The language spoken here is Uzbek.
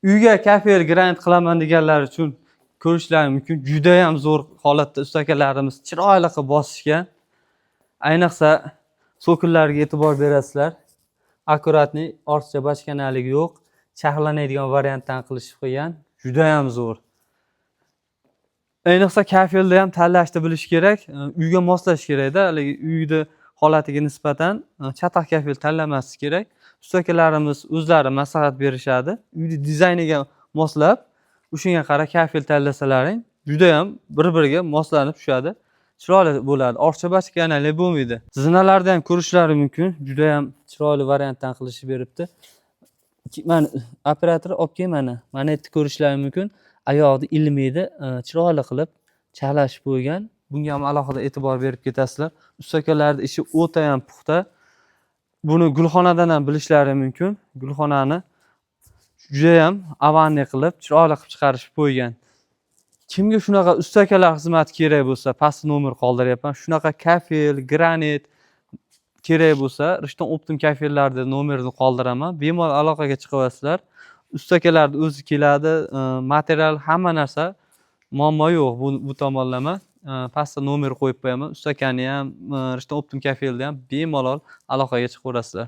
Uyga kafel grant qilaman deganlar uchun ko'rishlari mumkin. Juda ham zo'r holatda ustakalarimiz chiroyli qilib bosishgan. Ayniqsa so'killarga e'tibor berasizlar. Akkuratniy, ortiqcha bachkanaligi yo'q. Charxlanadigan variantdan qilishib qo'ygan. Juda ham zo'r. Ayniqsa kafelda ham tanlashni bilish kerak. Uyga moslash kerak-da. Uyni holatiga nisbatan chatoq kafel tanlamaslik kerak. Ustakalarimiz o'zlari maslahat berishadi. Uyni dizayniga moslab, o'shanga qarab kafel tanlasalaring, juda ham bir-biriga moslanib tushadi. Chiroyli bo'ladi. Ortiqcha bachkanali bo'lmaydi. Zinalarda ham ko'rishlari mumkin. Juda ham chiroyli variantdan qilishib beribdi. Mana operator olib kel mana. Mana yerda ko'rishlari mumkin. Oyoqni ilmaydi, chiroyli qilib charlashib qo'ygan. Bunga ham alohida e'tibor berib ketasizlar. Ustakalarning ishi o'ta ham puxta. Buni gulxonadan ham bilishlari mumkin. Gulxonani juda ham avanni qilib, chiroyli qilib chiqarishib qo'ygan. Kimga shunaqa ustakalar xizmati kerak bo'lsa, past nomer qoldiryapman. Shunaqa kafel, granit kerak bo'lsa, Rishton Optim kafellarda nomerni qoldiraman. Bemalol aloqaga chiqasizlar. Ustakalarning o'zi keladi, material, hamma narsa muammo yo'q bu tomonlama. Pastda nomer qo'yib qo'yaman. Ustakani ham, Rishton Optim kafelda ham bemalol aloqaga chiqaverasizlar.